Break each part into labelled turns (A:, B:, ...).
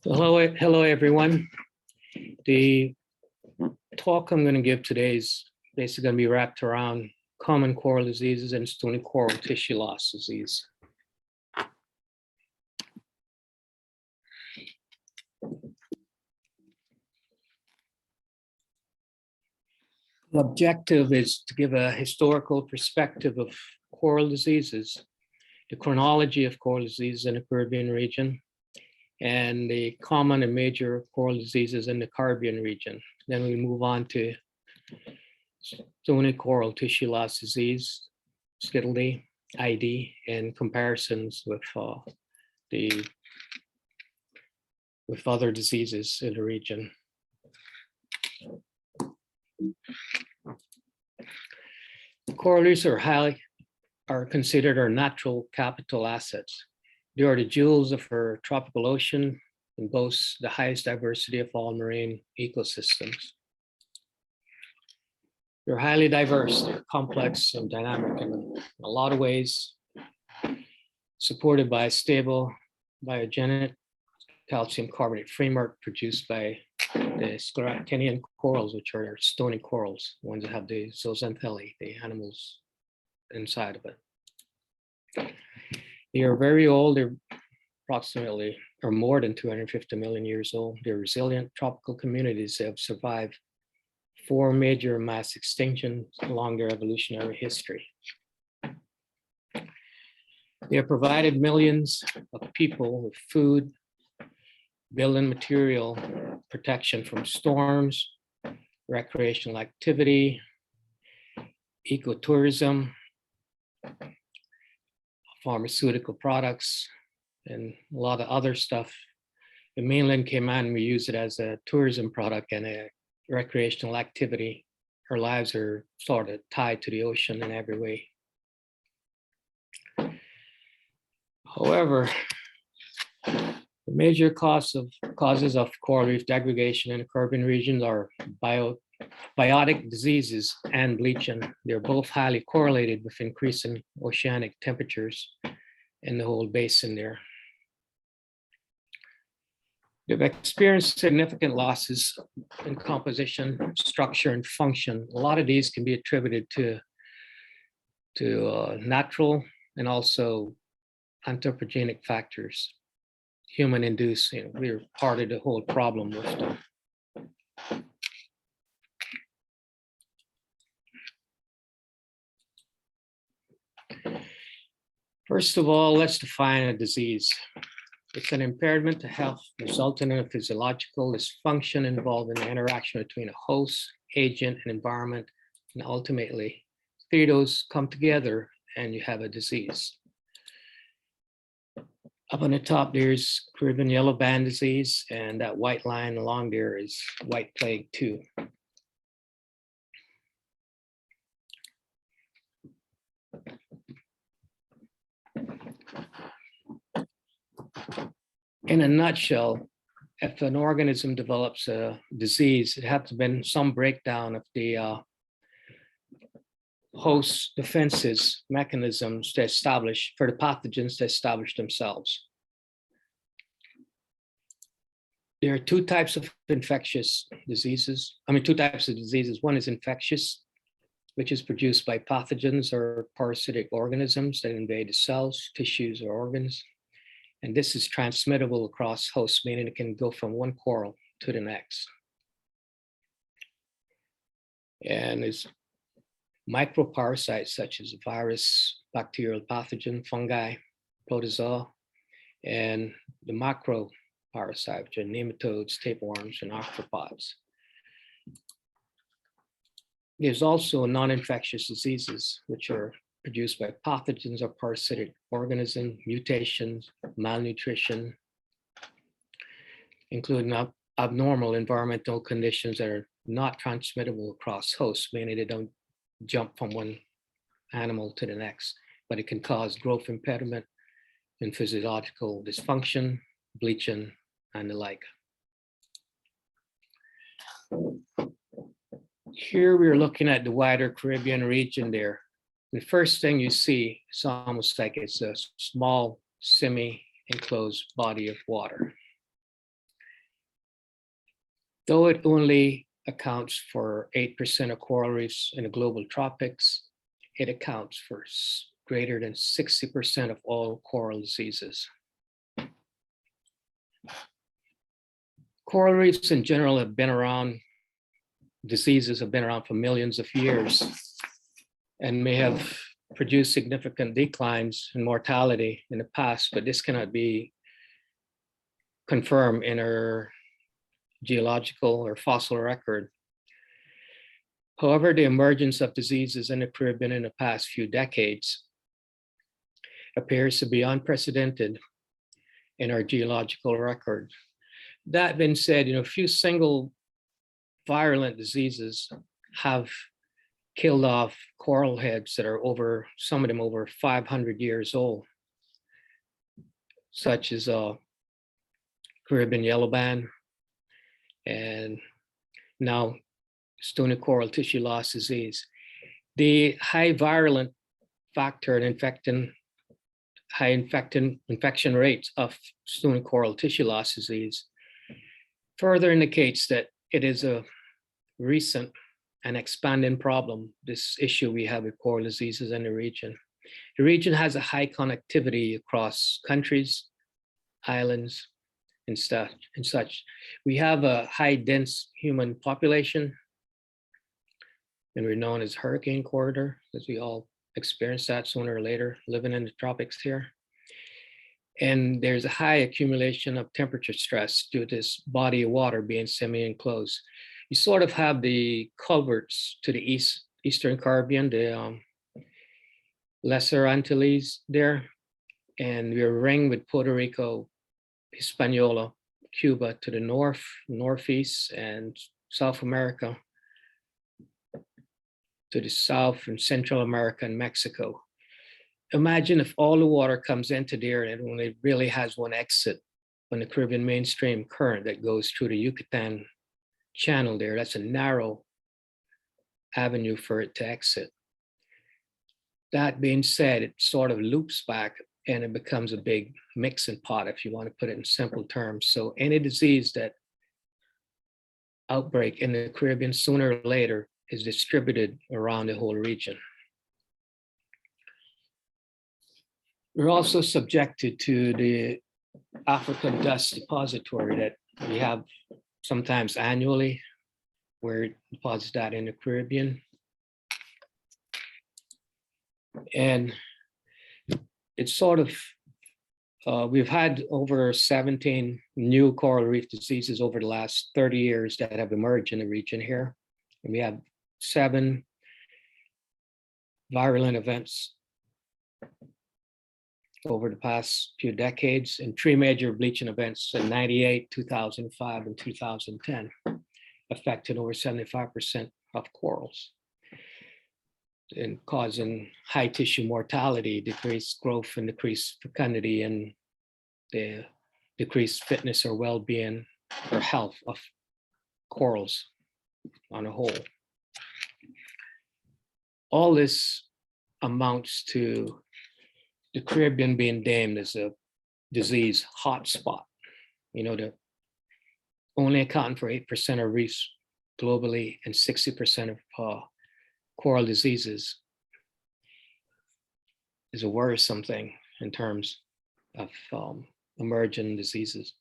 A: Hello everyone. The talk I'm going to give today is basically going to be wrapped around common coral diseases and stony coral tissue loss disease. The objective is to give a historical perspective of coral diseases, the chronology of coral diseases in the Caribbean region, and the common and major coral diseases in the Caribbean region. Then we move on to stony coral tissue loss disease, SCTLD ID, and comparisons with other diseases in the region. Coral reefs are considered our natural capital assets. They are the jewels of our tropical ocean and boast the highest diversity of all marine ecosystems. They're highly diverse, complex, and dynamic in a lot of ways, supported by a stable biogenic calcium carbonate framework produced by the scleractinian corals, which are stony corals, ones that have the zooxanthellae, the animals inside of it. They are very old. They're approximately or more than 250 million years old. They're resilient tropical communities that have survived 4 major mass extinctions along their evolutionary history. They have provided millions of people with food, building material, protection from storms, recreational activity, ecotourism, pharmaceutical products, and a lot of other stuff. In mainland Cayman, we use it as a tourism product and a recreational activity. Our lives are sort of tied to the ocean in every way. However, the major causes of coral reef degradation in the Caribbean regions are biotic diseases and bleaching. They're both highly correlated with increasing oceanic temperatures in the whole basin there. They've experienced significant losses in composition, structure, and function. A lot of these can be attributed to natural and also anthropogenic factors, human-induced. We're part of the whole problem with them. First of all, let's define a disease. It's an impairment to health resulting in a physiological dysfunction involving the interaction between a host, agent, and environment, and ultimately, 3 of those come together and you have a disease. Up on the top, there's Caribbean yellow band disease, and that white line along there is white plague 2. In a nutshell, if an organism develops a disease, it has to be some breakdown of the host defenses mechanisms to establish for the pathogens to establish themselves. There are 2 types of infectious diseases. 2 types of diseases. One is infectious, which is produced by pathogens or parasitic organisms that invade the cells, tissues, or organs. And this is transmittable across hosts, meaning it can go from one coral to the next. And it's microparasites such as virus, bacterial pathogen, fungi, protozoa, and the macroparasites, which are nematodes, tapeworms, and arthropods. There's also non-infectious diseases, which are produced by pathogens or parasitic organisms, mutations, malnutrition, including abnormal environmental conditions that are not transmittable across hosts, meaning they don't jump from one animal to the next, but it can cause growth impediment and physiological dysfunction, bleaching, and the like. Here we're looking at the wider Caribbean region there. The first thing you see, it's almost like it's a small semi-enclosed body of water. Though it only accounts for 8% of coral reefs in the global tropics, it accounts for greater than 60% of all coral diseases. Coral reefs in general have been around, diseases have been around for millions of years and may have produced significant declines in mortality in the past, but this cannot be confirmed in our geological or fossil record. However, the emergence of diseases in the Caribbean in the past few decades appears to be unprecedented in our geological record. That being said, a few single virulent diseases have killed off coral heads that are some of them over 500 years old, such as Caribbean yellowband, and now Stony coral tissue loss disease. The high virulent factor and high infection rates of Stony coral tissue loss disease further indicates that it is a recent and expanding problem, this issue we have with coral diseases in the region. The region has a high connectivity across countries, islands, and such. We have a high dense human population, and we're known as hurricane corridor, because we all experience that sooner or later, living in the tropics here. And there's a high accumulation of temperature stress due to this body of water being semi-enclosed. You sort of have the culverts to the Eastern Caribbean, the Lesser Antilles there, and we're ringed with Puerto Rico, Hispaniola, Cuba to the north, northeast, and South America to the south, and Central America and Mexico. Imagine if all the water comes into there and it only really has one exit on the Caribbean mainstream current that goes through the Yucatan channel there. That's a narrow avenue for it to exit. That being said, it sort of loops back and it becomes a big mixing pot, if you want to put it in simple terms. So any disease that outbreak in the Caribbean sooner or later is distributed around the whole region. We're also subjected to the African dust depository that we have sometimes annually, where it deposits that in the Caribbean. And it's sort of, we've had over 17 new coral reef diseases over the last 30 years that have emerged in the region here. And we have 7 virulent events over the past few decades, and 3 major bleaching events in 98, 2005, and 2010, affecting over 75% of corals and causing high tissue mortality, decreased growth and decreased fecundity, and the decreased fitness or well-being or health of corals on a whole. All this amounts to the Caribbean being named as a disease hotspot. The only accounting for 8% of reefs globally and 60% of coral diseases is a worrisome thing in terms of emerging diseases.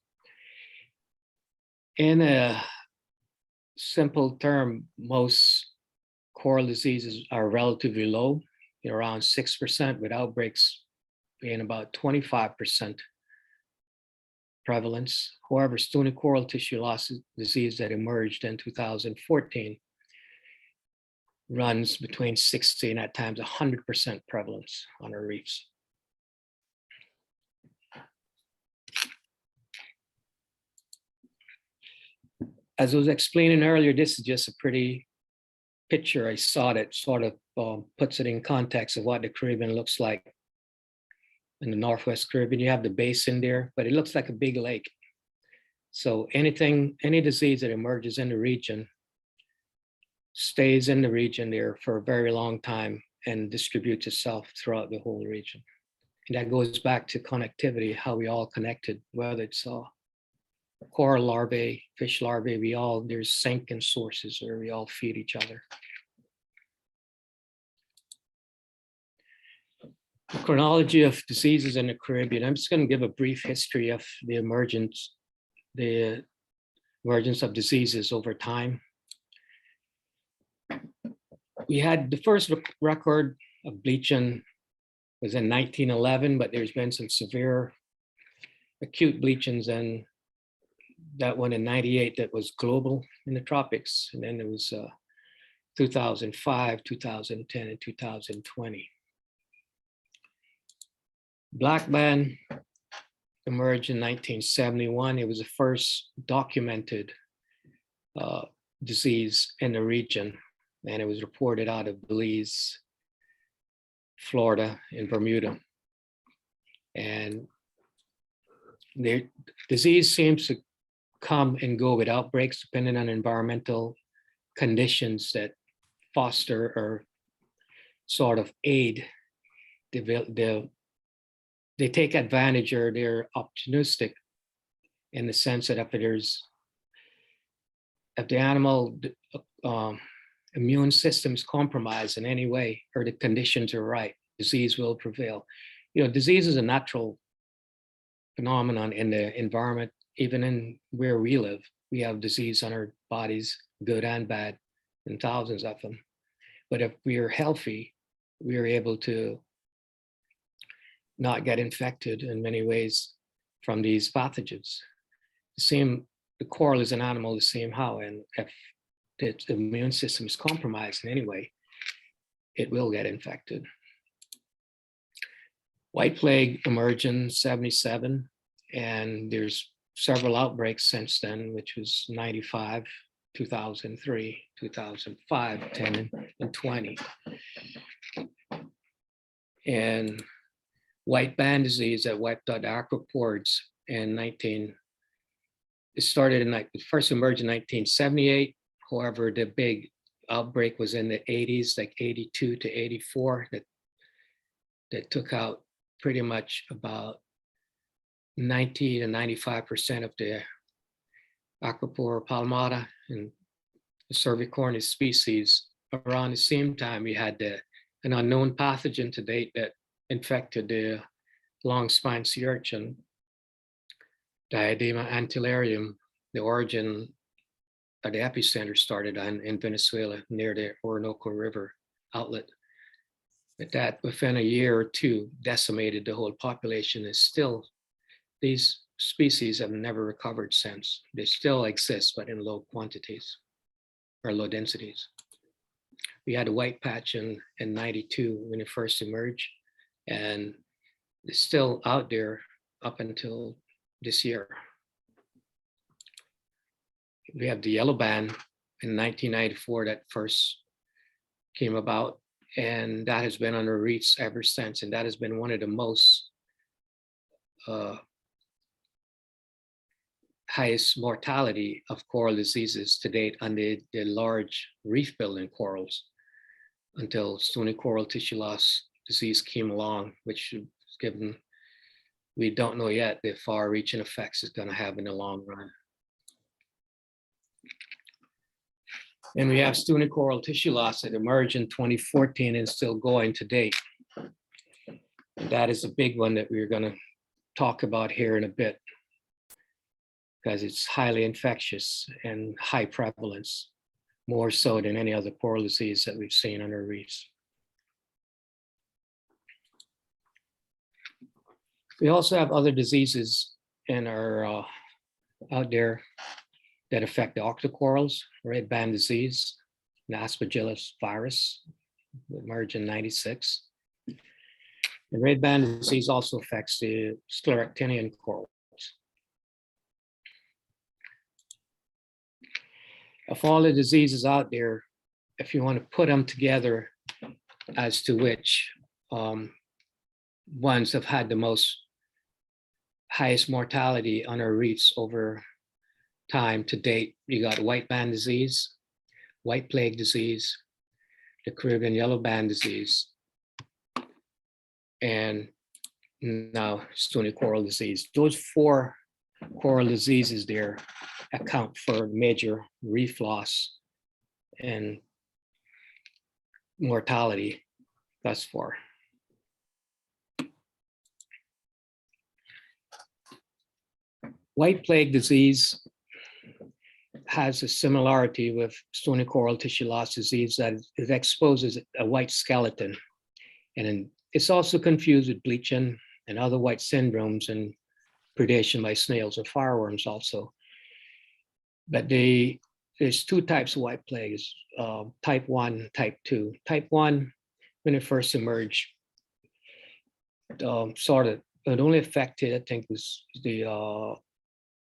A: In a simple term, most coral diseases are relatively low, around 6%, with outbreaks being about 25% prevalence. However, Stony coral tissue loss disease that emerged in 2014 runs between 60 and at times 100% prevalence on our reefs. As I was explaining earlier, this is just a pretty picture I saw that sort of puts it in context of what the Caribbean looks like. In the Northwest Caribbean, you have the basin there, but it looks like a big lake. So any disease that emerges in the region stays in the region there for a very long time and distributes itself throughout the whole region. And that goes back to connectivity, how we all connected, whether it's coral larvae, fish larvae, there's sinking sources where we all feed each other. The chronology of diseases in the Caribbean. I'm just going to give a brief history of the emergence of diseases over time. We had the first record of bleaching was in 1911, but there's been some severe acute bleachings, and that one in 98 that was global in the tropics. And then there was 2005, 2010, and 2020. Black band emerged in 1971. It was the first documented disease in the region, and it was reported out of Belize, Florida, and Bermuda. And the disease seems to come and go with outbreaks depending on environmental conditions that foster or sort of aid they take advantage, or they're opportunistic in the sense that if the animal immune system is compromised in any way, or the conditions are right, disease will prevail. Disease is a natural phenomenon in the environment. Even in where we live, we have disease on our bodies, good and bad, and thousands of them. But if we are healthy, we are able to not get infected in many ways from these pathogens. The coral is an animal the same how, and if the immune system is compromised in any way, it will get infected. White plague emerged in 77, and there's several outbreaks since then, which was 95, 2003, 2005, 10, and 20. And white band disease that wiped out acropores it first emerged in 1978. However, the big outbreak was in the 80s, like 82 to 84, that took out pretty much about 90 to 95% of the Acropora palmata and the cervicornis species. Around the same time, we had an unknown pathogen to date that infected the long-spined sea urchin, Diadema antillarium. The origin of the epicenter started in Venezuela near the Orinoco River outlet. But that within a year or two decimated the whole population. These species have never recovered since. They still exist, but in low quantities or low densities. We had a white patch in 92 when it first emerged, and it's still out there up until this year. We have the yellow band in 1994 that first came about, and that has been on the reefs ever since, and that has been one of the most highest mortality of coral diseases to date on the large reef building corals, until stony coral tissue loss disease came along, which we don't know yet the far-reaching effects it's going to have in the long run. And we have stony coral tissue loss that emerged in 2014 and still going to date. And that is a big one that we're going to talk about here in a bit, because it's highly infectious and high prevalence, more so than any other coral disease that we've seen on our reefs. We also have other diseases in our out there that affect the octocorals. Redband disease, the Aspergillus virus, emerged in 96. And redband disease also affects the scleractinian corals. Of all the diseases out there, if you want to put them together as to which ones have had the highest mortality on our reefs over time to date, you got white band disease, white plague disease, the Caribbean yellow band disease, and now stony coral disease. Those four coral diseases there account for major reef loss and mortality thus far. White plague disease has a similarity with stony coral tissue loss disease, that it exposes a white skeleton. And it's also confused with bleaching and other white syndromes and predation by snails and fireworms also. But there's two types of white plagues, type 1, type 2. Type 1, when it first emerged, it only affected, I think, was the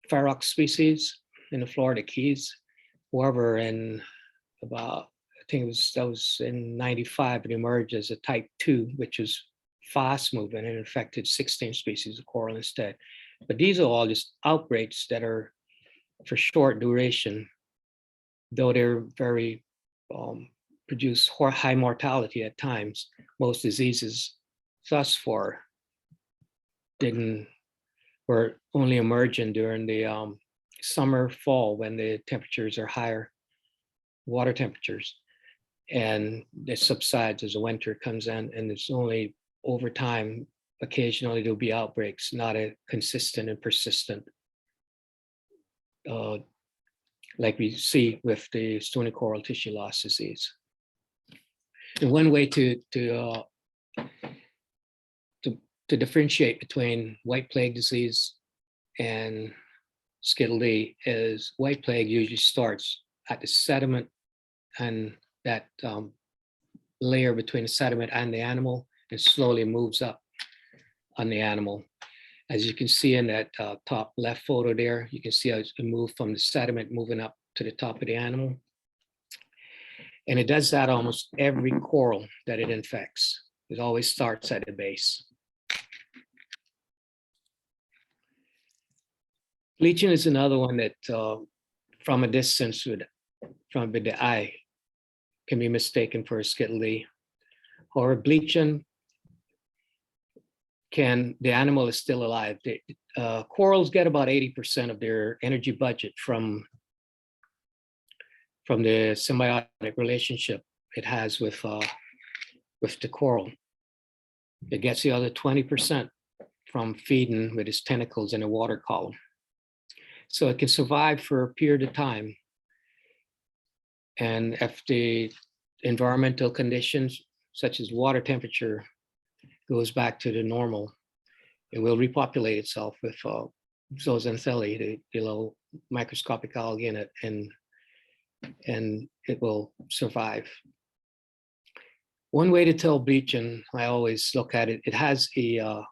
A: ferox species in the Florida Keys. However, in about, I think that was in 95, it emerged as a type 2, which is fast moving and infected 16 species of coral instead. But these are all just outbreaks that are for short duration, though they're very produce high mortality at times. Most diseases thus far were only emerging during the summer, fall, when the temperatures are higher, water temperatures, and it subsides as the winter comes in, and it's only over time, occasionally there'll be outbreaks, not a consistent and persistent like we see with the stony coral tissue loss disease. And one way to differentiate between white plague disease and SCTLD is white plague usually starts at the sediment and that layer between the sediment and the animal, and slowly moves up on the animal. As you can see in that top left photo there, you can see how it's moved from the sediment moving up to the top of the animal. And it does that almost every coral that it infects. It always starts at the base. Bleaching is another one that from a distance from the eye can be mistaken for a SCTLD. Or bleaching, the animal is still alive. Corals get about 80% of their energy budget from the symbiotic relationship it has with the coral. It gets the other 20% from feeding with its tentacles in a water column. So it can survive for a period of time. And if the environmental conditions, such as water temperature, goes back to the normal, it will repopulate itself with zooxanthellae, the little microscopic algae in it, and it will survive. One way to tell bleaching, I always look at it, it has a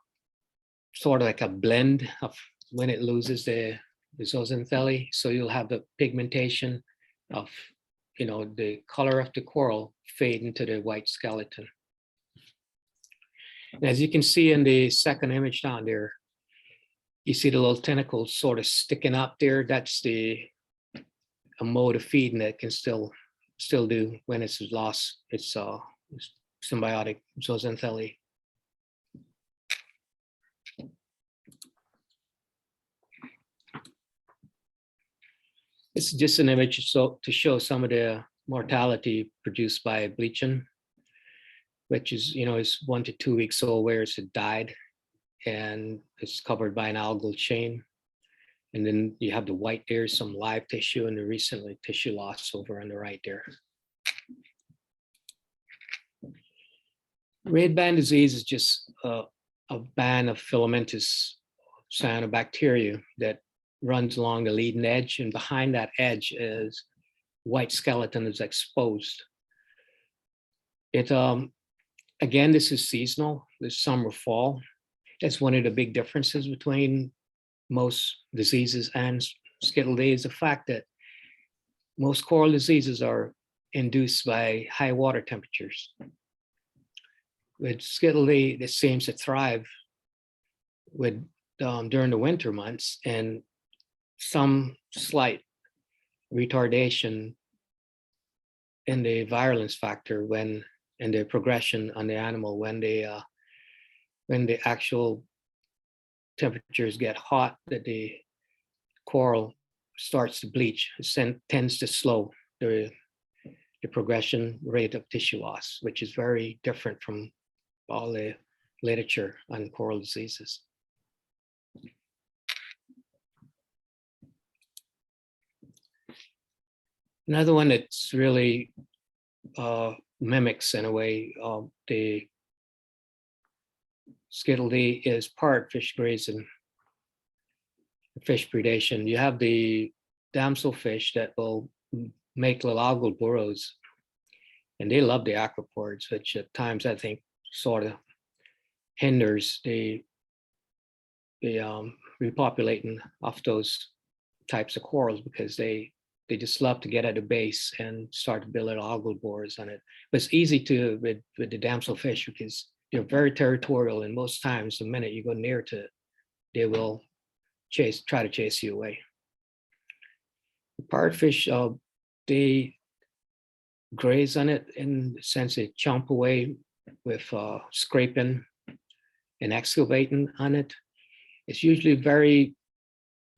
A: sort of like a blend of when it loses the zooxanthellae. So you'll have the pigmentation of, the color of the coral fade into the white skeleton. And as you can see in the second image down there, you see the little tentacles sort of sticking up there. That's a mode of feeding that can still do when it's lost its symbiotic zooxanthellae. This is just an image to show some of the mortality produced by bleaching, which is, is 1 to 2 weeks old, where it's died and it's covered by an algal chain. And then you have the white there, some live tissue, and the recently tissue loss over on the right there. Redband disease is just a band of filamentous cyanobacteria that runs along the leading edge, and behind that edge is white skeleton is exposed. It again, this is seasonal, this summer, fall. That's one of the big differences between most diseases and SCTLD, is the fact that most coral diseases are induced by high water temperatures. With SCTLD, it seems to thrive during the winter months, and some slight retardation in the virulence factor and the progression on the animal when the actual temperatures get hot, that the coral starts to bleach, it tends to slow the progression rate of tissue loss, which is very different from all the literature on coral diseases. Another one that's really mimics in a way the SCTLD is parrotfish grazing, fish predation. You have the damselfish that will make little algal burrows, and they love the aquapores, which at times I think sort of hinders the repopulating of those types of corals, because they just love to get at the base and start to build little algal burrows on it. But it's easy to with the damselfish, because they're very territorial, and most times the minute you go near to it, they will try to chase you away. The parrotfish, they graze on it in the sense they chomp away with scraping and excavating on it. It's usually very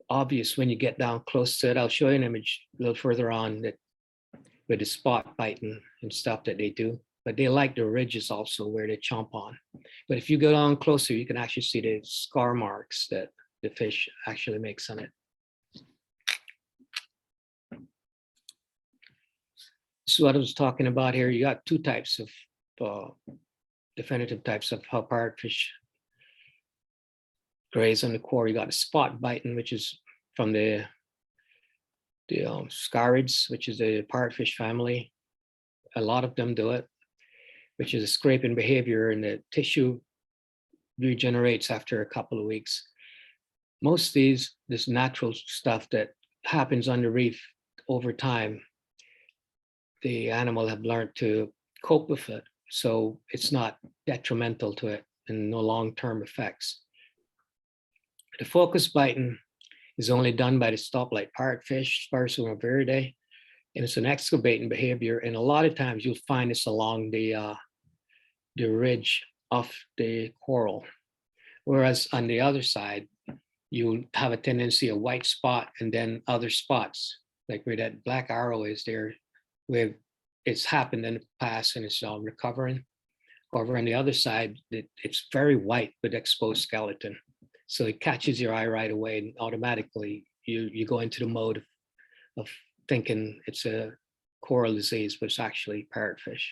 A: obvious when you get down close to it. I'll show you an image a little further on that with the spot biting and stuff that they do, but they like the ridges also where they chomp on. But if you go down closer, you can actually see the scar marks that the fish actually makes on it. This is what I was talking about here. You got two types of definitive types of how parrotfish graze on the core. You got a spot biting, which is from the scarids, which is the parrotfish family. A lot of them do it, which is a scraping behavior, and the tissue regenerates after a couple of weeks. Most of this natural stuff that happens on the reef over time, the animal have learned to cope with it, so it's not detrimental to it and no long-term effects. The focus biting is only done by the stoplight parrotfish, Sparsium viridae, and it's an excavating behavior. And a lot of times you'll find this along the ridge of the coral, whereas on the other side, you have a tendency, a white spot, and then other spots, like where that black arrow is there, where it's happened in the past and it's recovering. Over on the other side, it's very white with exposed skeleton. So it catches your eye right away, and automatically you go into the mode of thinking it's a coral disease, but it's actually parrotfish.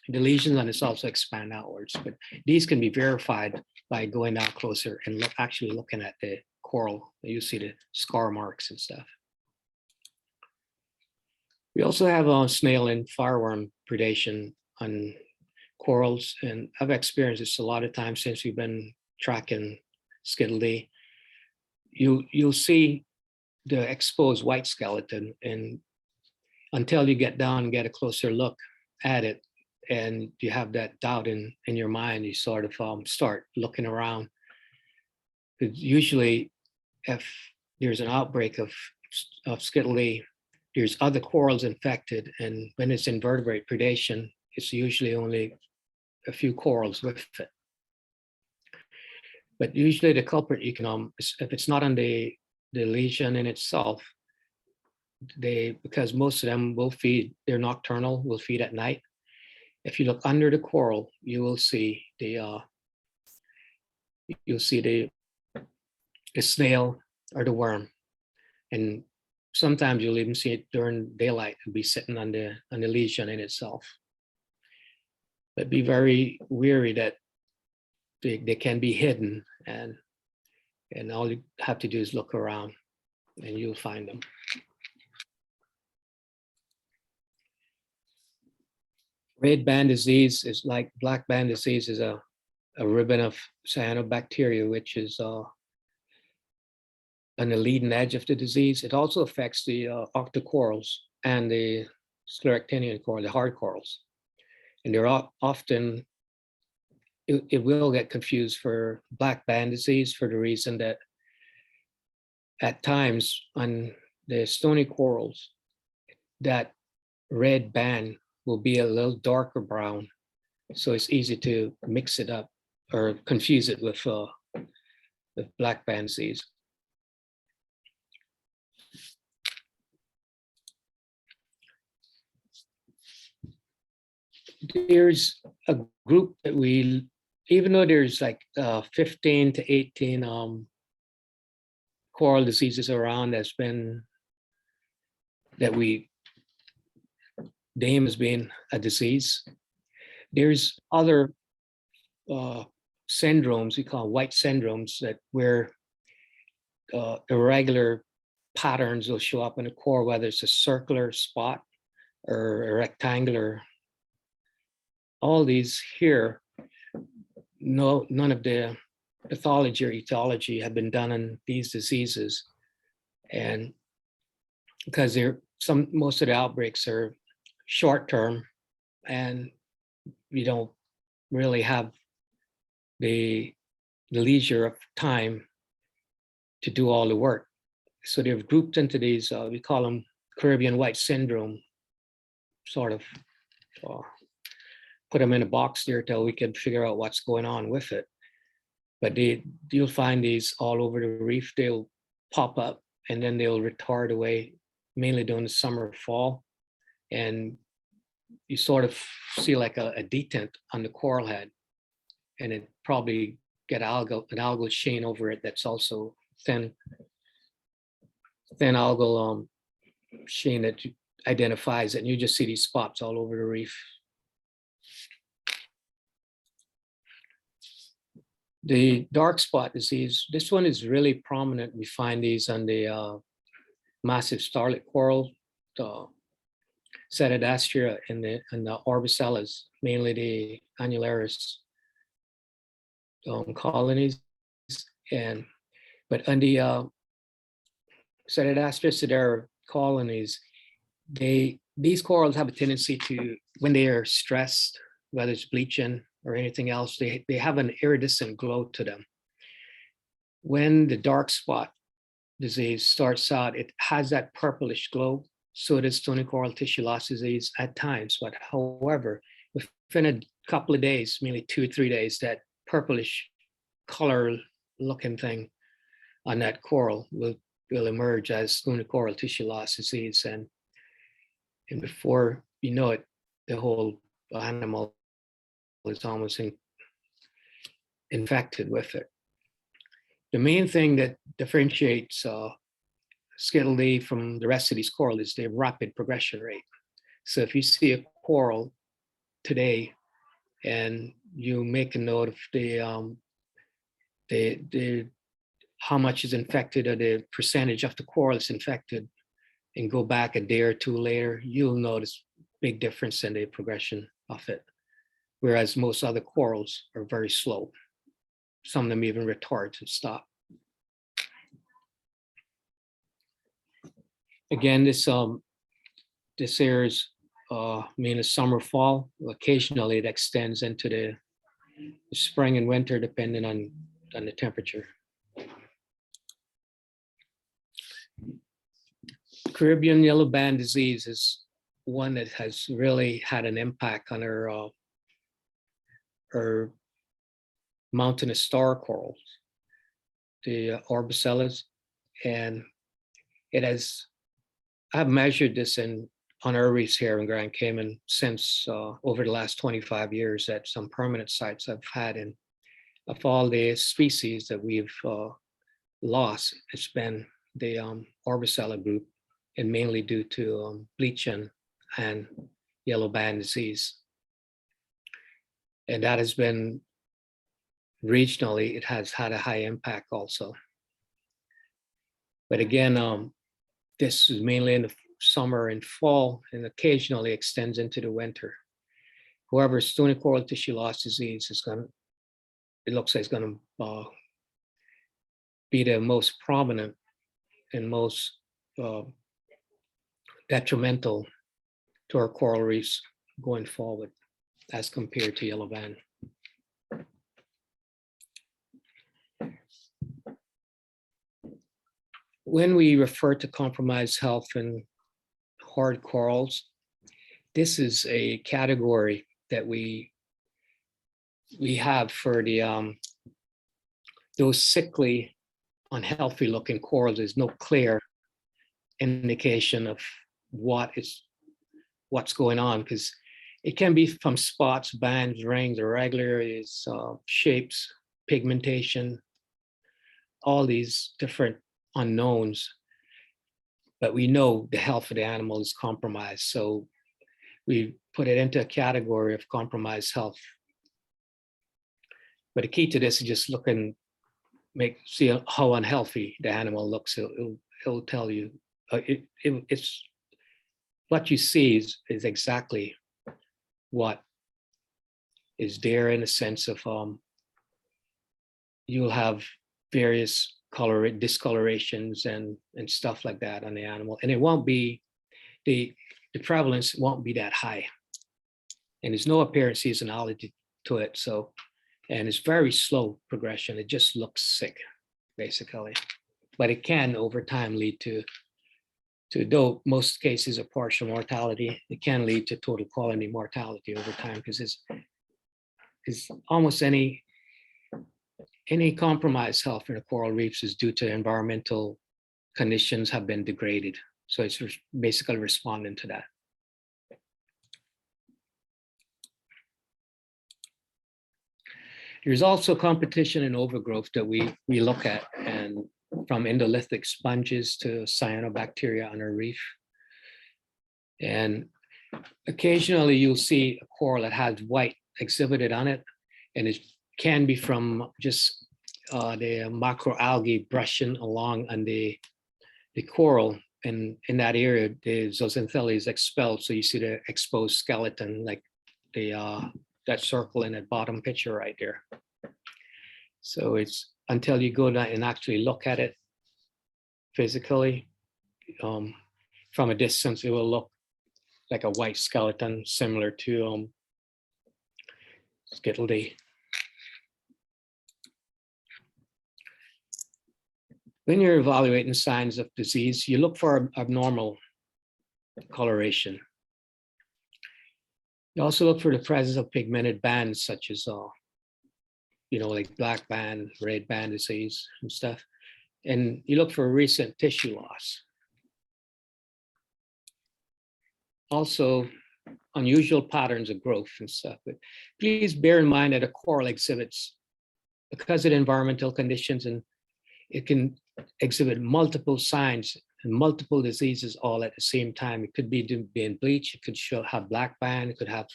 A: The lesions on this also expand outwards, but these can be verified by going down closer and actually looking at the coral. You see the scar marks and stuff. We also have snail and fireworm predation on corals, and I've experienced this a lot of times since we've been tracking SCTLD. You'll see the exposed white skeleton, and until you get down and get a closer look at it, and you have that doubt in your mind, you sort of start looking around. Because usually, if there's an outbreak of SCTLD, there's other corals infected, and when it's invertebrate predation, it's usually only a few corals with it. But usually the culprit, you can, if it's not on the lesion in itself, because most of them will feed, they're nocturnal, will feed at night. If you look under the coral, you will see the snail or the worm, and sometimes you'll even see it during daylight and be sitting on the lesion in itself. But be very wary that they can be hidden, and all you have to do is look around and you'll find them. Redband disease is like black band disease, is a ribbon of cyanobacteria, which is on the leading edge of the disease. It also affects the octocorals and the scleractinian coral, the hard corals. And they're often, it will get confused for black band disease for the reason that at times on the stony corals, that red band will be a little darker brown. So it's easy to mix it up or confuse it with black band disease. there's a group that even though there's like 15 to 18 coral diseases around that we deem as being a disease, there's other syndromes, we call white syndromes, that where irregular patterns will show up in the core, whether it's a circular spot or a rectangular. All these here, none of the pathology or etiology have been done in these diseases. And because most of the outbreaks are short term and we don't really have the leisure of time to do all the work. So they've grouped into these, we call them Caribbean white syndrome, sort of put them in a box there till we can figure out what's going on with it. But you'll find these all over the reef. They'll pop up and then they'll retard away, mainly during the summer, fall. And you sort of see like a detent on the coral head, and it probably get an algal sheen over it that's also thin algal sheen that identifies it, and you just see these spots all over the reef. The dark spot disease, this one is really prominent. We find these on the massive starlet coral, the Cetidastria, and the Orbicellas, mainly the annularis colonies. But on the Cetidastria sedera colonies, these corals have a tendency to, when they are stressed, whether it's bleaching or anything else, they have an iridescent glow to them. When the dark spot disease starts out, it has that purplish glow. So does stony coral tissue loss disease at times. But however, within a couple of days, mainly 2 or 3 days, that purplish color looking thing on that coral will emerge as stony coral tissue loss disease. And before you know it, the whole animal is almost infected with it. The main thing that differentiates SCTLD from the rest of these coral is their rapid progression rate. So if you see a coral today and you make a note of the how much is infected or the percentage of the coral is infected, and go back a day or two later, you'll notice big difference in the progression of it. Whereas most other corals are very slow. Some of them even retard to stop. Again, this area is mainly summer, fall. Occasionally it extends into the spring and winter, depending on the temperature. Caribbean yellow band disease is one that has really had an impact on our mountainous star corals, the Orbicellas, and I've measured this on our reefs here in Grand Cayman since over the last 25 years at some permanent sites I've had. And of all the species that we've lost, it's been the Orbicella group, and mainly due to bleaching and yellow band disease. And that has been regionally, it has had a high impact also. But again, this is mainly in the summer and fall, and occasionally extends into the winter. However, stony coral tissue loss disease it looks like it's going to be the most prominent and most detrimental to our coral reefs going forward as compared to yellow band. When we refer to compromised health in hard corals, this is a category that we have for the those sickly, unhealthy looking corals. There's no clear indication of what's going on, because It can be from spots, bands, rings, irregularities, shapes, pigmentation, all these different unknowns. But we know the health of the animal is compromised. So we put it into a category of compromised health. But the key to this is just look and see how unhealthy the animal looks. It'll tell you. It's what you see is exactly what is there, in a sense of you'll have various discolorations and stuff like that on the animal, and it won't be the prevalence won't be that high, and there's no apparent seasonality to it. So, and it's very slow progression. It just looks sick, basically, but it can over time lead to though most cases of partial mortality, it can lead to total colony mortality over time, because it's almost any compromised health in the coral reefs is due to environmental conditions have been degraded. So it's basically responding to that. There's also competition and overgrowth that we look at, and from endolithic sponges to cyanobacteria on a reef. And occasionally you'll see a coral that has white exhibited on it, and it can be from just the macroalgae brushing along on the coral, and in that area the zooxanthellae is expelled, so you see the exposed skeleton, like that circle in that bottom picture right there. So it's until you go down and actually look at it physically, from a distance, it will look like a white skeleton, similar to SCTLD. When you're evaluating signs of disease, you look for abnormal coloration. You also look for the presence of pigmented bands, such as like black band, red band disease and stuff. And you look for recent tissue loss. Also, unusual patterns of growth and stuff. But please bear in mind that a coral exhibits, because of the environmental conditions, and it can exhibit multiple signs and multiple diseases all at the same time. It could be being bleached, it could have black band, it could have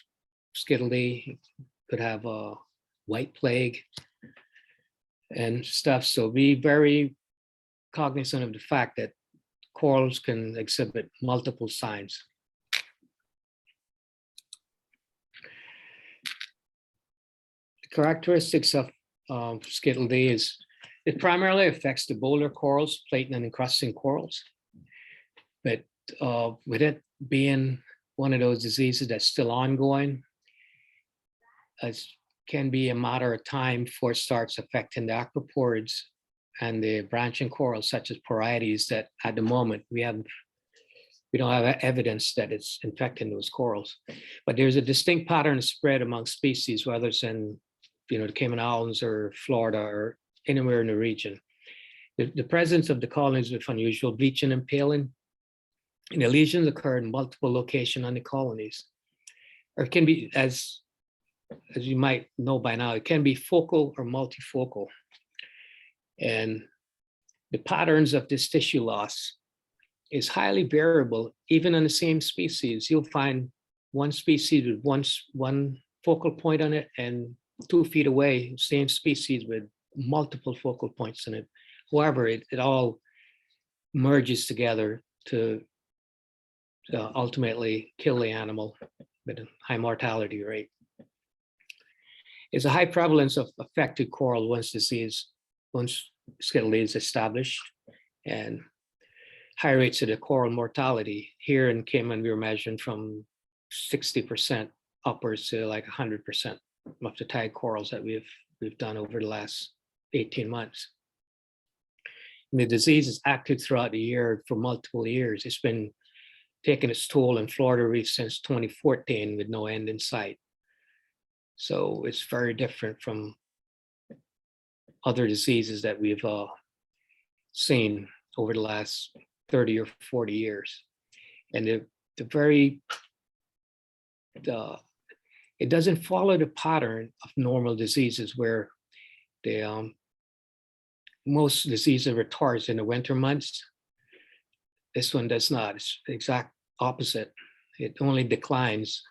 A: SCTLD, it could have white plague and stuff. So be very cognizant of the fact that corals can exhibit multiple signs. The characteristics of SCTLD is it primarily affects the boulder corals, plankton and encrusting corals. But with it being one of those diseases that's still ongoing, it can be a matter of time before it starts affecting the aquaporids and the branching corals, such as parietes, that at the moment we don't have evidence that it's infecting those corals. But there's a distinct pattern of spread among species, whether it's in the Cayman Islands or Florida or anywhere in the region. The presence of the colonies with unusual bleaching and paling, and the lesions occur in multiple locations on the colonies, or it can be, as you might know by now, it can be focal or multifocal. And the patterns of this tissue loss is highly variable. Even in the same species, you'll find one species with one focal point on it, and 2 feet away, same species with multiple focal points in it. However, it all merges together to ultimately kill the animal with a high mortality rate. It's a high prevalence of affected coral once SCTLD is established, and high rates of the coral mortality. Here in Cayman, we were measuring from 60% upwards to like 100% of the tide corals that we've done over the last 18 months. And the disease is active throughout the year for multiple years. It's been taking its toll in Florida reef since 2014 with no end in sight. So it's very different from other diseases that we've seen over the last 30 or 40 years. And the it doesn't follow the pattern of normal diseases where the most diseases retards in the winter months. This one does not. It's the exact opposite. It only declines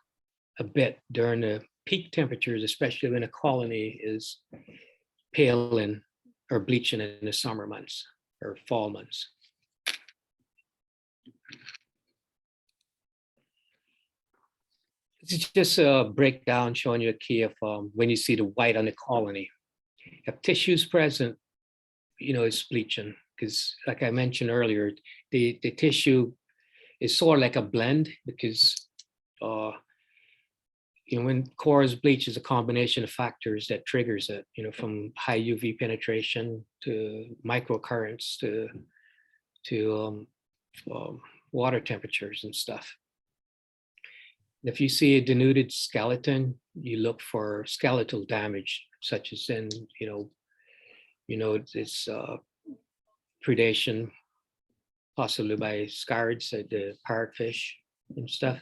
A: a bit during the peak temperatures, especially when a colony is paling or bleaching in the summer months or fall months. It's just a breakdown showing you a key of when you see the white on the colony. If tissues present, it's bleaching, because like I mentioned earlier, the tissue is sort of like a blend, because when cores bleach is a combination of factors that triggers it, from high UV penetration to microcurrents to water temperatures and stuff. If you see a denuded skeleton, you look for skeletal damage, such as in, it's predation, possibly by scards, the parrotfish and stuff,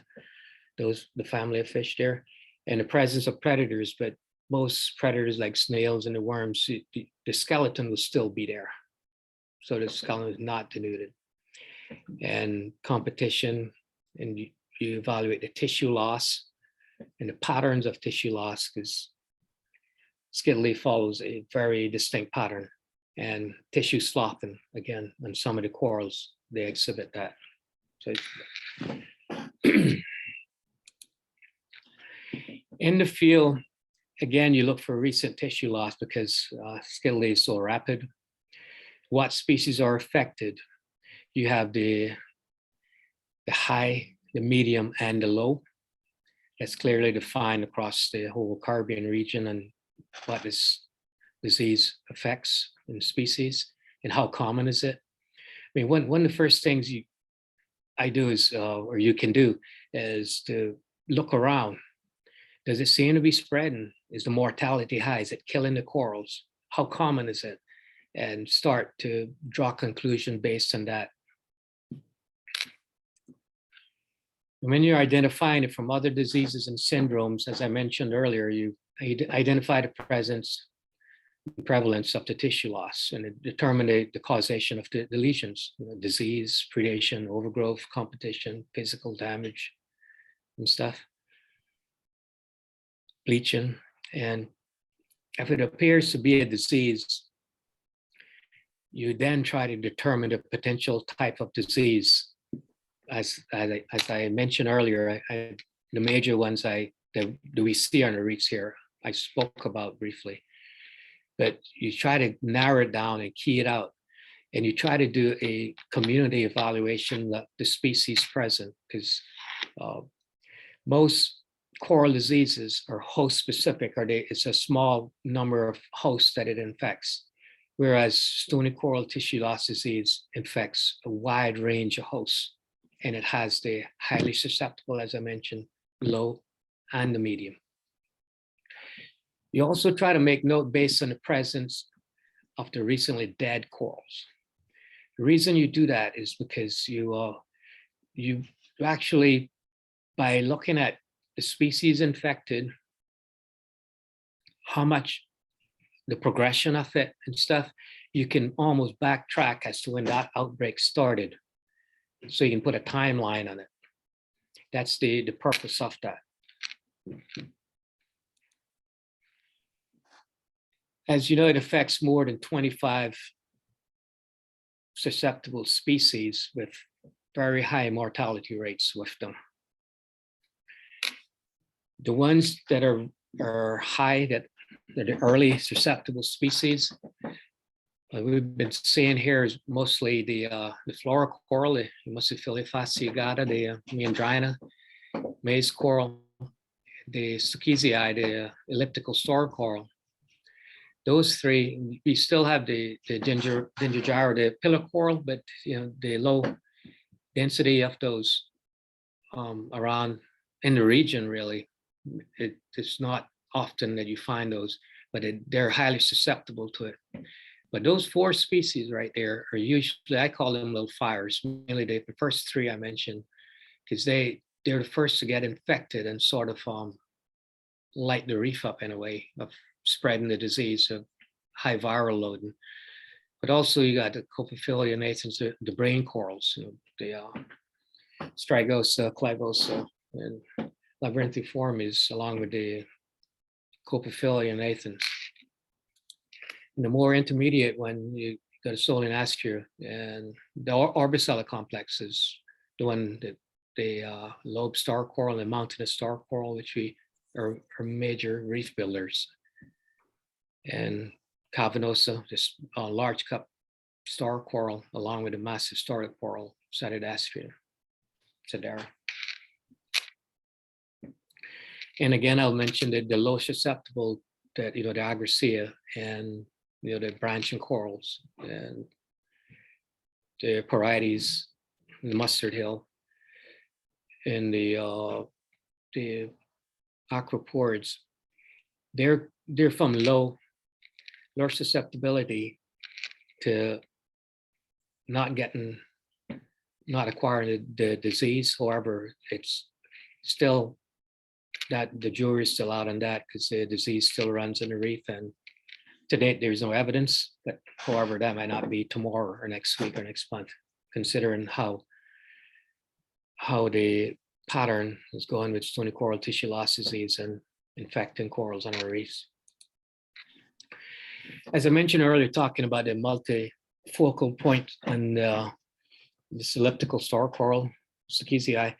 A: the family of fish there, and the presence of predators. But most predators like snails and the worms, the skeleton will still be there. So the skeleton is not denuded. And competition, and you evaluate the tissue loss and the patterns of tissue loss, because SCTLD follows a very distinct pattern. And tissue sloughing, again, on some of the corals, they exhibit that. So in the field, again, you look for recent tissue loss because SCTLD is so rapid. What species are affected? You have the high, the medium, and the low. That's clearly defined across the whole Caribbean region, and what this disease affects in species and how common is it. I mean, one of the first things I do is, or you can do, is to look around. Does it seem to be spreading? Is the mortality high? Is it killing the corals? How common is it? And start to draw conclusion based on that. When you're identifying it from other diseases and syndromes, as I mentioned earlier, you identify the presence and prevalence of the tissue loss and determine the causation of the lesions, disease, predation, overgrowth, competition, physical damage and stuff, bleaching. And if it appears to be a disease, you then try to determine the potential type of disease. As I mentioned earlier, the major ones that we see on the reefs here, I spoke about briefly. But you try to narrow it down and key it out. And you try to do a community evaluation of the species present, because most coral diseases are host specific, or it's a small number of hosts that it infects. Whereas stony coral tissue loss disease infects a wide range of hosts. And it has the highly susceptible, as I mentioned, low, and the medium. You also try to make note based on the presence of the recently dead corals. The reason you do that is because you actually, by looking at the species infected, how much the progression of it and stuff, you can almost backtrack as to when that outbreak started. So you can put a timeline on it. That's the purpose of that. As you know, it affects more than 25 susceptible species with very high mortality rates with them. The ones that are high, that are the early susceptible species, we've been seeing here is mostly the flora coral, the Musciphylla fasciata, the meandrina, maize coral, the Stockesii, the elliptical star coral. Those three, we still have the ginger gyro, the pillar coral, but the low density of those around in the region, really. It's not often that you find those, but they're highly susceptible to it. But those four species right there are usually, I call them little fires, mainly the first three I mentioned, because they're the first to get infected and sort of light the reef up in a way of spreading the disease of high viral loading. But also you got the Copophilia natans, the brain corals, the Strigosa, Cligosa, and Labyrinthiformes, along with the Copophilia natans. And the more intermediate one, you got a Solanaceae, and the Orbicella complex is the one that the lobe star coral and mountainous star coral, which are major reef builders. And Cavernosa, this large cup star coral, along with a massive star coral, Pseudodaspia, Sedera. And again, I'll mention that the low susceptible, that the Agricea and the branching corals and the Porites, the mustard hill, and the aquaporids. They're from low susceptibility to not acquiring the disease. However, it's still that the jury's still out on that because the disease still runs in the reef, and to date there's no evidence. But however, that might not be tomorrow or next week or next month, considering how the pattern is going with stony coral tissue loss disease and infecting corals on our reefs. As I mentioned earlier, talking about the multifocal point on this elliptical star coral, Sakizii,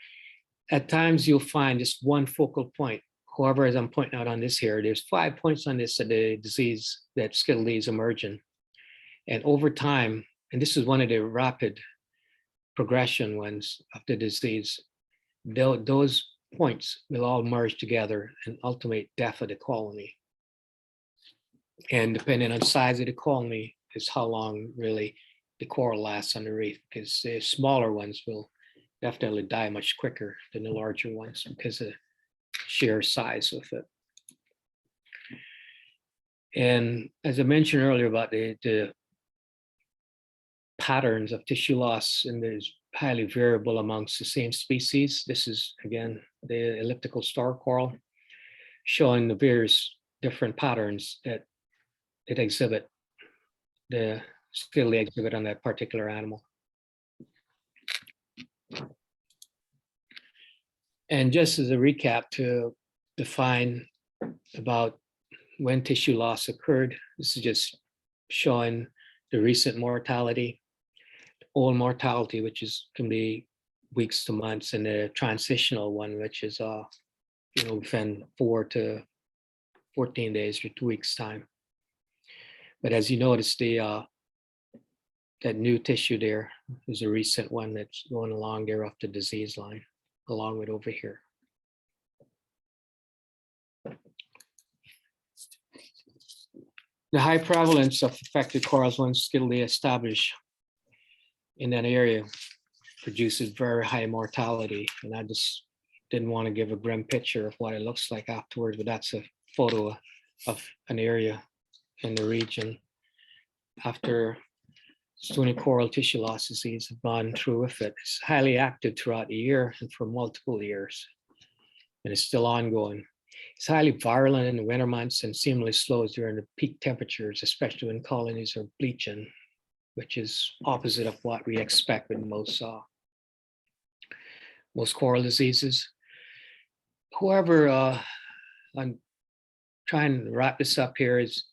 A: at times you'll find just one focal point. However, as I'm pointing out on this here, there's 5 points on this of the disease that SCTLD is emerging. And over time, and this is one of the rapid progression ones of the disease, those points will all merge together and ultimate death of the colony. And depending on size of the colony is how long really the coral lasts on the reef, because the smaller ones will definitely die much quicker than the larger ones because of sheer size with it. And as I mentioned earlier about the patterns of tissue loss, and there's highly variable amongst the same species. This is, again, the elliptical star coral, showing the various different patterns that it exhibit, the SCTLD exhibit on that particular animal. And just as a recap to define about when tissue loss occurred, this is just showing the recent mortality, old mortality, which can be weeks to months, and the transitional one, which is within 4 to 14 days or 2 weeks time. But as you notice, that new tissue there is a recent one that's going along there up the disease line, along with over here. The high prevalence of affected corals once SCTLD established in that area produces very high mortality. And I just didn't want to give a grim picture of what it looks like afterwards, but that's a photo of an area in the region after stony coral tissue loss disease have gone through with it. It's highly active throughout the year and for multiple years, and it's still ongoing. It's highly virulent in the winter months and seemingly slows during the peak temperatures, especially when colonies are bleaching, which is opposite of what we expect with most coral diseases. However, I'm trying to wrap this up here, is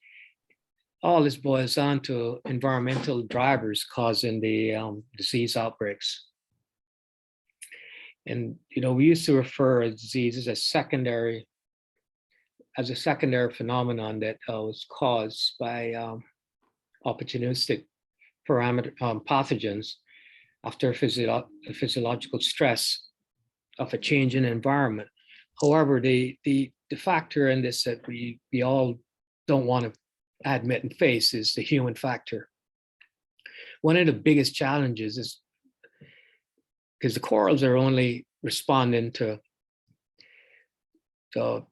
A: all this boils down to environmental drivers causing the disease outbreaks. And we used to refer to diseases as a secondary phenomenon that was caused by opportunistic pathogens after physiological stress of a change in environment. However, the factor in this that we all don't want to admit and face is the human factor. One of the biggest challenges is because the corals are only responding to the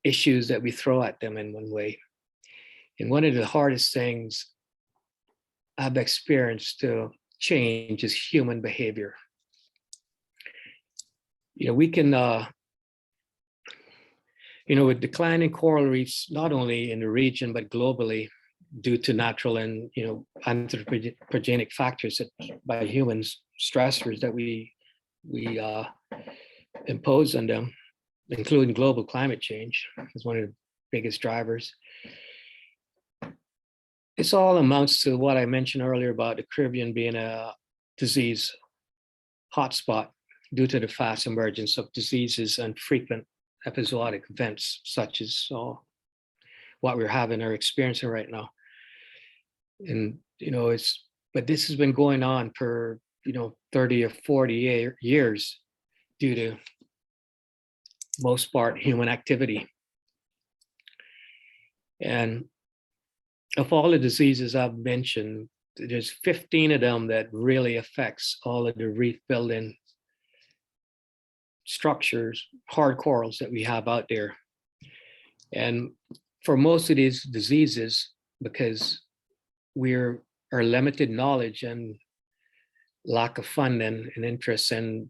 A: issues that we throw at them in one way. And one of the hardest things I've experienced to change is human behavior. We can, With declining coral reefs, not only in the region, but globally, due to natural and, anthropogenic factors that by humans, stressors that we impose on them, including global climate change, is one of the biggest drivers. This all amounts to what I mentioned earlier about the Caribbean being a disease hotspot due to the fast emergence of diseases and frequent episodic events, such as what we're having or experiencing right now. And, but this has been going on for, 30 or 40 years due to most part human activity. And of all the diseases I've mentioned, there's 15 of them that really affects all of the reef building structures, hard corals that we have out there. And for most of these diseases, because our limited knowledge and lack of funding and interest in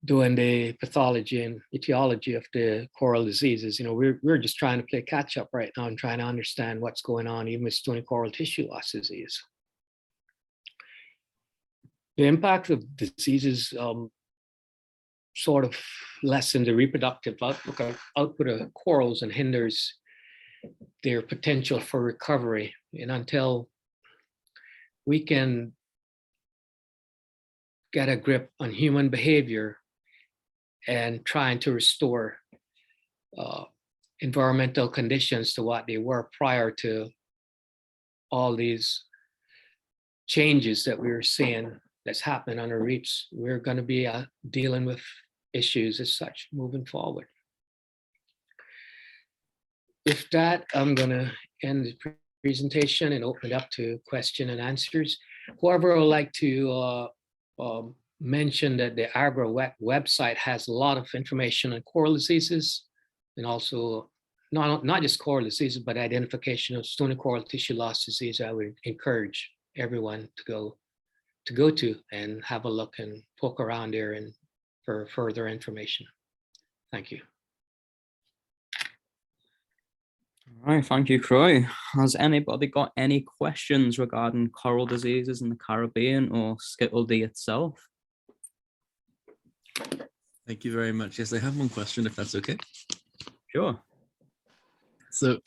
A: doing the pathology and etiology of the coral diseases, we're just trying to play catch up right now and trying to understand what's going on, even with stony coral tissue loss disease. The impact of diseases sort of lessens the reproductive output of corals and hinders their potential for recovery. And until we can get a grip on human behavior and trying to restore environmental conditions to what they were prior to all these changes that we were seeing that's happening on the reefs, we're going to be dealing with issues as such moving forward. With that, I'm going to end the presentation and open it up to question and answers. Whoever would like to mention that the AGRA website has a lot of information on coral diseases, and also not just coral diseases, but identification of stony coral tissue loss disease. I would encourage everyone to go to and have a look and poke around there and for further information. Thank you.
B: All right, thank you, Croy. Has anybody got any questions regarding coral diseases in the Caribbean or SCTLD itself?
C: Thank you very much. Yes, I have one question, if that's okay.
B: Sure.
C: So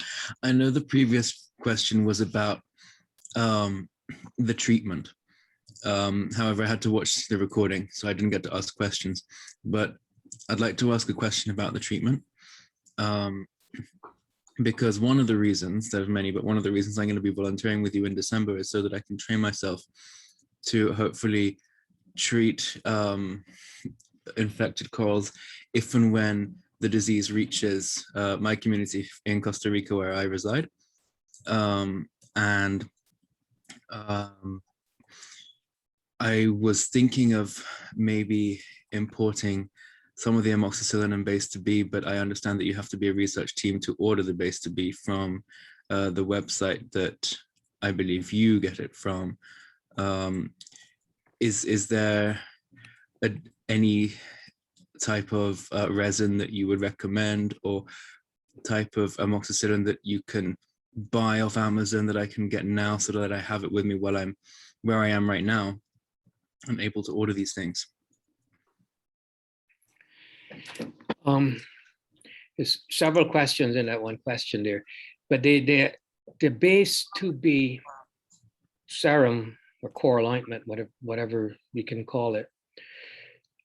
C: I know the previous question was about the treatment. However, I had to watch the recording, so I didn't get to ask questions. But I'd like to ask a question about the treatment. Because one of the reasons, there are many, but one of the reasons I'm going to be volunteering with you in December is so that I can train myself to hopefully treat infected corals if and when the disease reaches my community in Costa Rica where I reside. I was thinking of maybe importing some of the amoxicillin and base 2B, but I understand that you have to be a research team to order the base 2B from the website that I believe you get it from. Is there any type of resin that you would recommend, or type of amoxicillin that you can buy off Amazon that I can get now so that I have it with me while I'm where I am right now? I'm able to order these things.
A: There's several questions in that one question there, but the base 2B serum or coral ointment, whatever we can call it,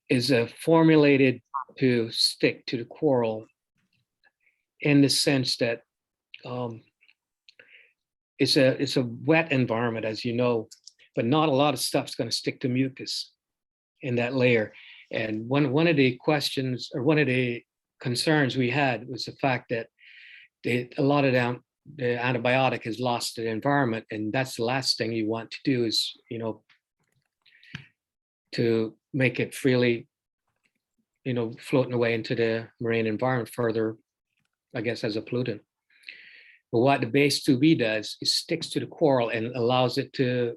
A: is formulated to stick to the coral in the sense that it's a wet environment, as you know, but not a lot of stuff's going to stick to mucus in that layer. And one of the questions, or one of the concerns we had, was the fact that a lot of the antibiotic is lost to the environment, and that's the last thing you want to do is, to make it freely, floating away into the marine environment further, I guess, as a pollutant. But what the base 2B does is sticks to the coral and allows it to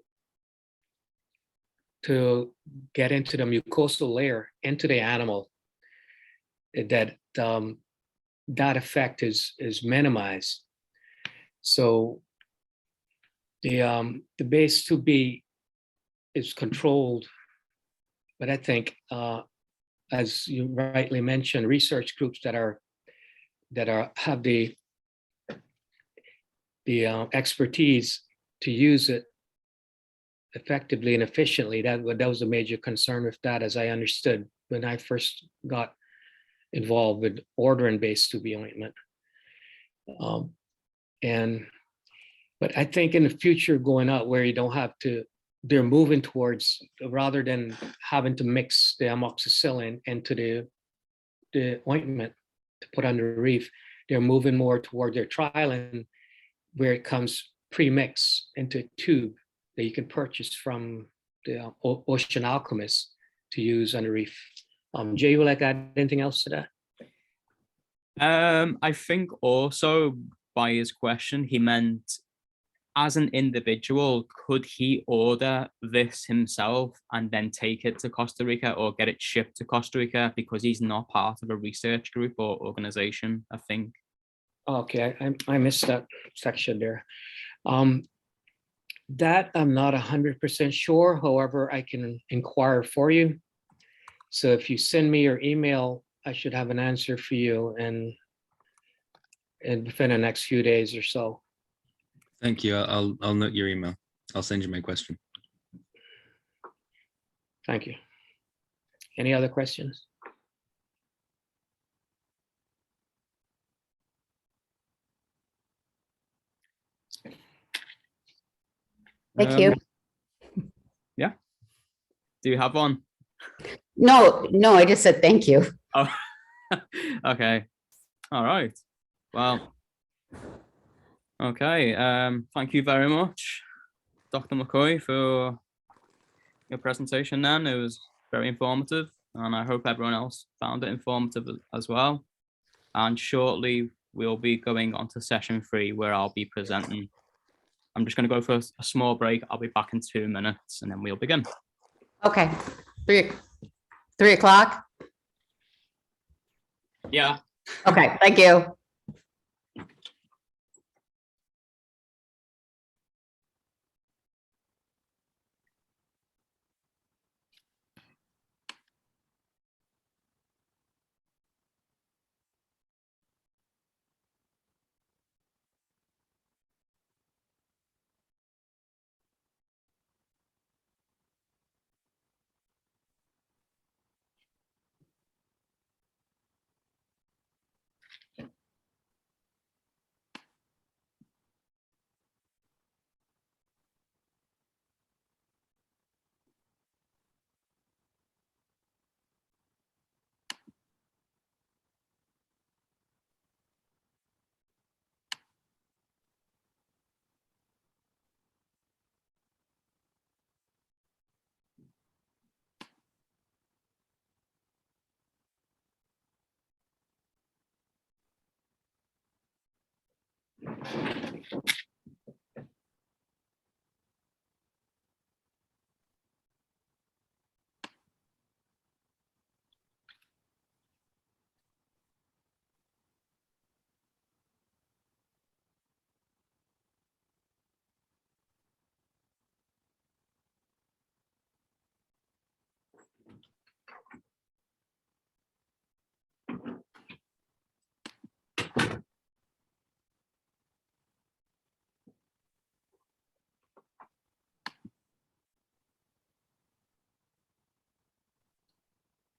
A: get into the mucosal layer, into the animal, that that effect is minimized. So the base 2B is controlled, but I think, as you rightly mentioned, research groups that have the expertise to use it effectively and efficiently. That was a major concern with that, as I understood when I first got involved with ordering base 2B ointment. But I think in the future going out where you don't have to, they're moving towards, rather than having to mix the amoxicillin into the ointment to put on the reef, they're moving more toward their trialing where it comes pre-mixed into a tube that you can purchase from the ocean alchemists to use on the reef. Jay, you would like to add anything else to that?
B: I think also by his question, he meant as an individual, could he order this himself and then take it to Costa Rica or get it shipped to Costa Rica because he's not part of a research group or organization, I think.
A: Okay, I missed that section there. That I'm not 100% sure. However, I can inquire for you. So if you send me your email, I should have an answer for you and within the next few days or so.
C: Thank you. I'll note your email. I'll send you my question.
A: Thank you. Any other questions?
D: Thank you.
B: Yeah. Do you have one?
D: No, I just said thank you.
B: Oh, okay. All right. Well, okay. Thank you very much, Dr. McCoy, for your presentation then. It was very informative, and I hope everyone else found it informative as well. And shortly, we'll be going on to session 3, where I'll be presenting. I'm just going to go for a small break. I'll be back in 2 minutes, and then we'll begin.
D: Okay. 3 o'clock.
B: Yeah.
D: Okay, thank you.